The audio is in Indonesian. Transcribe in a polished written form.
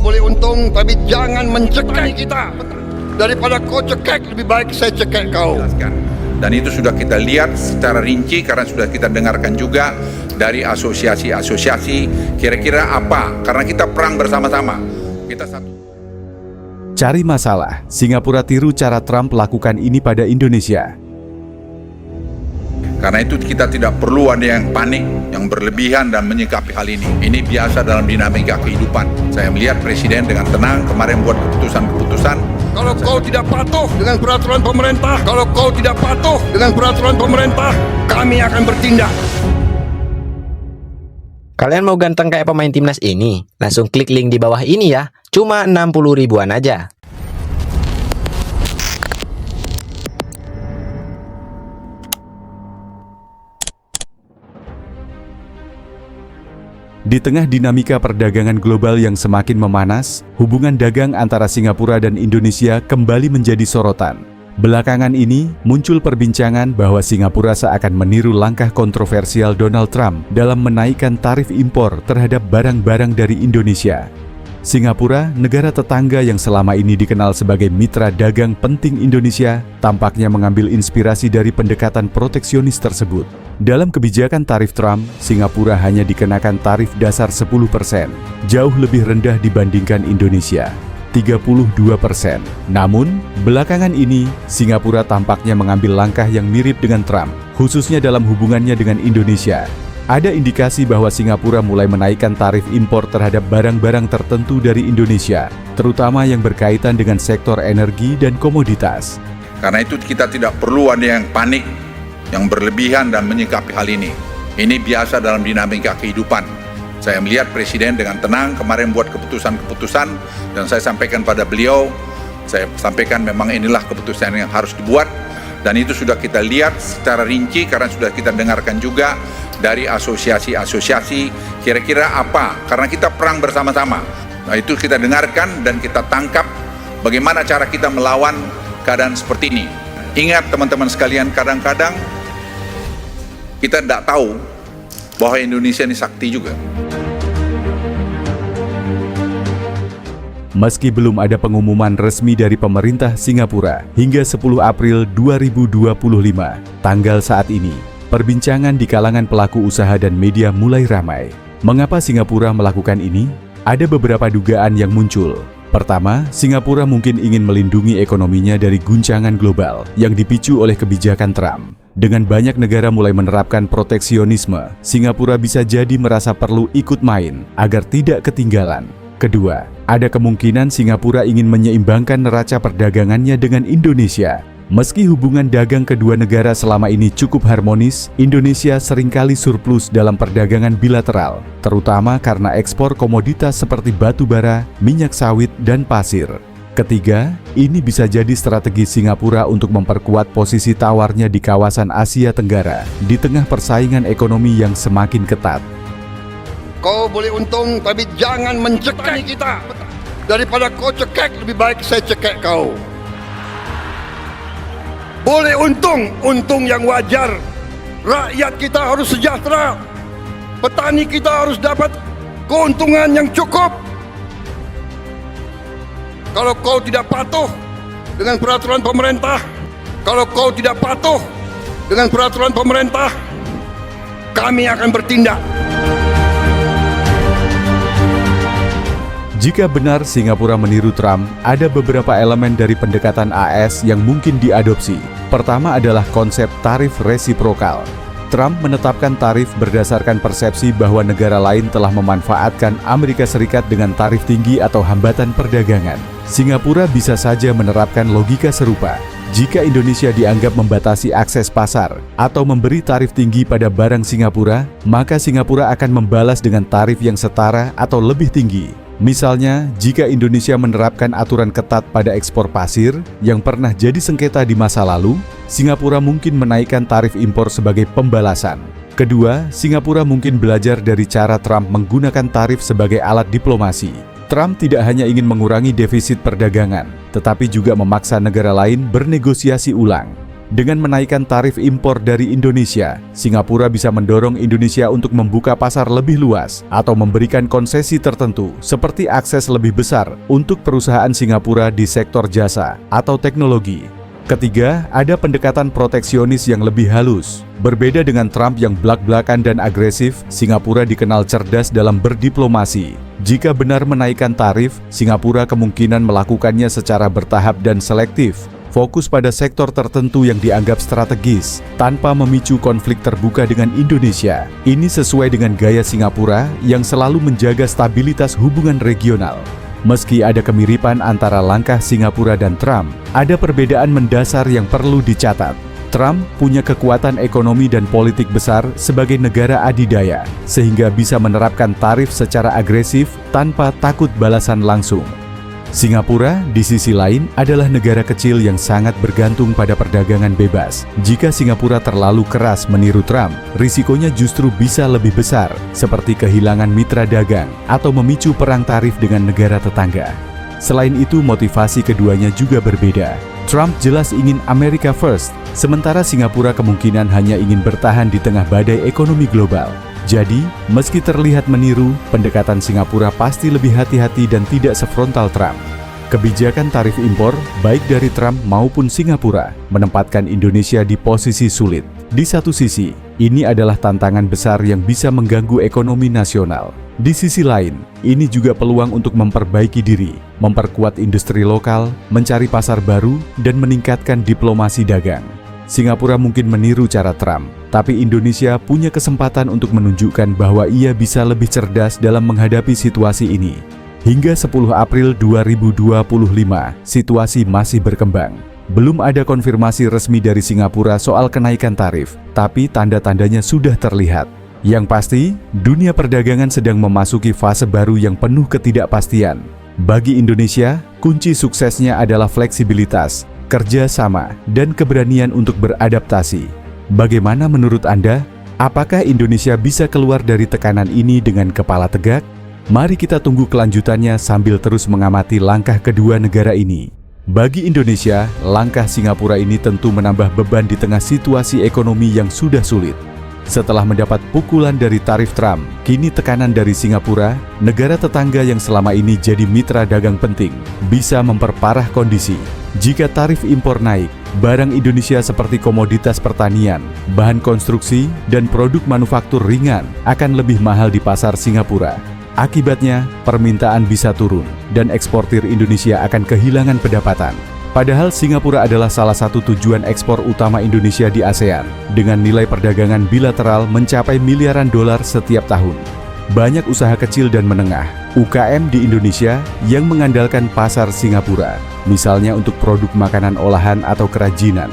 boleh untung, tapi jangan mencekik kita. Daripada kau cekik, lebih baik saya cekik kau. Dan itu sudah kita lihat secara rinci karena sudah kita dengarkan juga dari asosiasi-asosiasi kira-kira apa, karena kita perang bersama-sama. Kita satu. Cari masalah, Singapura tiru cara Trump lakukan ini pada Indonesia. Karena itu kita tidak perlu ada yang panik, yang berlebihan dan menyikapi hal ini. Ini biasa dalam dinamika kehidupan. Saya melihat Presiden dengan tenang kemarin buat keputusan-keputusan. Kalau kau tidak patuh dengan peraturan pemerintah, kami akan bertindak. Kalian mau ganteng kayak pemain timnas ini? Langsung klik link di bawah ini ya. Cuma 60 ribuan aja. Di tengah dinamika perdagangan global yang semakin memanas, hubungan dagang antara Singapura dan Indonesia kembali menjadi sorotan. Belakangan ini, muncul perbincangan bahwa Singapura seakan meniru langkah kontroversial Donald Trump dalam menaikkan tarif impor terhadap barang-barang dari Indonesia. Singapura, negara tetangga yang selama ini dikenal sebagai mitra dagang penting Indonesia, tampaknya mengambil inspirasi dari pendekatan proteksionis tersebut. Dalam kebijakan tarif Trump, Singapura hanya dikenakan tarif dasar 10%, jauh lebih rendah dibandingkan Indonesia, 32%. Namun, belakangan ini, Singapura tampaknya mengambil langkah yang mirip dengan Trump, khususnya dalam hubungannya dengan Indonesia. Ada indikasi bahwa Singapura mulai menaikkan tarif impor terhadap barang-barang tertentu dari Indonesia, terutama yang berkaitan dengan sektor energi dan komoditas. Karena itu kita tidak perlu ada yang panik, yang berlebihan dan menyikapi hal ini. Ini biasa dalam dinamika kehidupan. Saya melihat Presiden dengan tenang kemarin buat keputusan-keputusan dan saya sampaikan pada beliau, saya sampaikan memang inilah keputusan yang harus dibuat dan itu sudah kita lihat secara rinci karena sudah kita dengarkan juga dari asosiasi-asosiasi kira-kira apa, karena kita perang bersama-sama. Nah itu kita dengarkan dan kita tangkap bagaimana cara kita melawan keadaan seperti ini. Ingat teman-teman sekalian, kadang-kadang kita tidak tahu bahwa Indonesia ini sakti juga. Meski belum ada pengumuman resmi dari pemerintah Singapura hingga 10 April 2025, tanggal saat ini, perbincangan di kalangan pelaku usaha dan media mulai ramai. Mengapa Singapura melakukan ini? Ada beberapa dugaan yang muncul. Pertama, Singapura mungkin ingin melindungi ekonominya dari guncangan global yang dipicu oleh kebijakan Trump. Dengan banyak negara mulai menerapkan proteksionisme, Singapura bisa jadi merasa perlu ikut main agar tidak ketinggalan. Kedua, ada kemungkinan Singapura ingin menyeimbangkan neraca perdagangannya dengan Indonesia. Meski hubungan dagang kedua negara selama ini cukup harmonis, Indonesia seringkali surplus dalam perdagangan bilateral, terutama karena ekspor komoditas seperti batu bara, minyak sawit, dan pasir. Ketiga, ini bisa jadi strategi Singapura untuk memperkuat posisi tawarnya di kawasan Asia Tenggara di tengah persaingan ekonomi yang semakin ketat. Kau boleh untung, tapi jangan mencekik kita. Daripada kau cekik, lebih baik saya cekik kau. Boleh untung yang wajar. Rakyat kita harus sejahtera. Petani kita harus dapat keuntungan yang cukup. Kalau kau tidak patuh dengan peraturan pemerintah, kami akan bertindak. Jika benar Singapura meniru Trump, ada beberapa elemen dari pendekatan AS yang mungkin diadopsi. Pertama adalah konsep tarif resiprokal. Trump menetapkan tarif berdasarkan persepsi bahwa negara lain telah memanfaatkan Amerika Serikat dengan tarif tinggi atau hambatan perdagangan. Singapura bisa saja menerapkan logika serupa. Jika Indonesia dianggap membatasi akses pasar atau memberi tarif tinggi pada barang Singapura, maka Singapura akan membalas dengan tarif yang setara atau lebih tinggi. Misalnya, jika Indonesia menerapkan aturan ketat pada ekspor pasir yang pernah jadi sengketa di masa lalu, Singapura mungkin menaikkan tarif impor sebagai pembalasan. Kedua, Singapura mungkin belajar dari cara Trump menggunakan tarif sebagai alat diplomasi. Trump tidak hanya ingin mengurangi defisit perdagangan, tetapi juga memaksa negara lain bernegosiasi ulang. Dengan menaikkan tarif impor dari Indonesia, Singapura bisa mendorong Indonesia untuk membuka pasar lebih luas atau memberikan konsesi tertentu seperti akses lebih besar untuk perusahaan Singapura di sektor jasa atau teknologi. Ketiga, ada pendekatan proteksionis yang lebih halus. Berbeda dengan Trump yang blak-blakan dan agresif, Singapura dikenal cerdas dalam berdiplomasi. Jika benar menaikkan tarif, Singapura kemungkinan melakukannya secara bertahap dan selektif, fokus pada sektor tertentu yang dianggap strategis, tanpa memicu konflik terbuka dengan Indonesia. Ini sesuai dengan gaya Singapura yang selalu menjaga stabilitas hubungan regional. Meski ada kemiripan antara langkah Singapura dan Trump, ada perbedaan mendasar yang perlu dicatat. Trump punya kekuatan ekonomi dan politik besar sebagai negara adidaya, sehingga bisa menerapkan tarif secara agresif tanpa takut balasan langsung. Singapura, di sisi lain, adalah negara kecil yang sangat bergantung pada perdagangan bebas. Jika Singapura terlalu keras meniru Trump, risikonya justru bisa lebih besar, seperti kehilangan mitra dagang atau memicu perang tarif dengan negara tetangga. Selain itu, motivasi keduanya juga berbeda. Trump jelas ingin America First, sementara Singapura kemungkinan hanya ingin bertahan di tengah badai ekonomi global. Jadi, meski terlihat meniru, pendekatan Singapura pasti lebih hati-hati dan tidak sefrontal Trump. Kebijakan tarif impor, baik dari Trump maupun Singapura, menempatkan Indonesia di posisi sulit. Di satu sisi, ini adalah tantangan besar yang bisa mengganggu ekonomi nasional. Di sisi lain, ini juga peluang untuk memperbaiki diri, memperkuat industri lokal, mencari pasar baru, dan meningkatkan diplomasi dagang. Singapura mungkin meniru cara Trump, tapi Indonesia punya kesempatan untuk menunjukkan bahwa ia bisa lebih cerdas dalam menghadapi situasi ini. Hingga 10 April 2025, situasi masih berkembang. Belum ada konfirmasi resmi dari Singapura soal kenaikan tarif, tapi tanda-tandanya sudah terlihat. Yang pasti, dunia perdagangan sedang memasuki fase baru yang penuh ketidakpastian. Bagi Indonesia, kunci suksesnya adalah fleksibilitas, kerja sama, dan keberanian untuk beradaptasi. Bagaimana menurut Anda? Apakah Indonesia bisa keluar dari tekanan ini dengan kepala tegak? Mari kita tunggu kelanjutannya sambil terus mengamati langkah kedua negara ini. Bagi Indonesia, langkah Singapura ini tentu menambah beban di tengah situasi ekonomi yang sudah sulit. Setelah mendapat pukulan dari tarif Trump, kini tekanan dari Singapura, negara tetangga yang selama ini jadi mitra dagang penting, bisa memperparah kondisi. Jika tarif impor naik, barang Indonesia seperti komoditas pertanian, bahan konstruksi, dan produk manufaktur ringan akan lebih mahal di pasar Singapura. Akibatnya, permintaan bisa turun, dan eksportir Indonesia akan kehilangan pendapatan. Padahal Singapura adalah salah satu tujuan ekspor utama Indonesia di ASEAN, dengan nilai perdagangan bilateral mencapai miliaran dolar setiap tahun. Banyak usaha kecil dan menengah, UKM di Indonesia yang mengandalkan pasar Singapura, misalnya untuk produk makanan olahan atau kerajinan.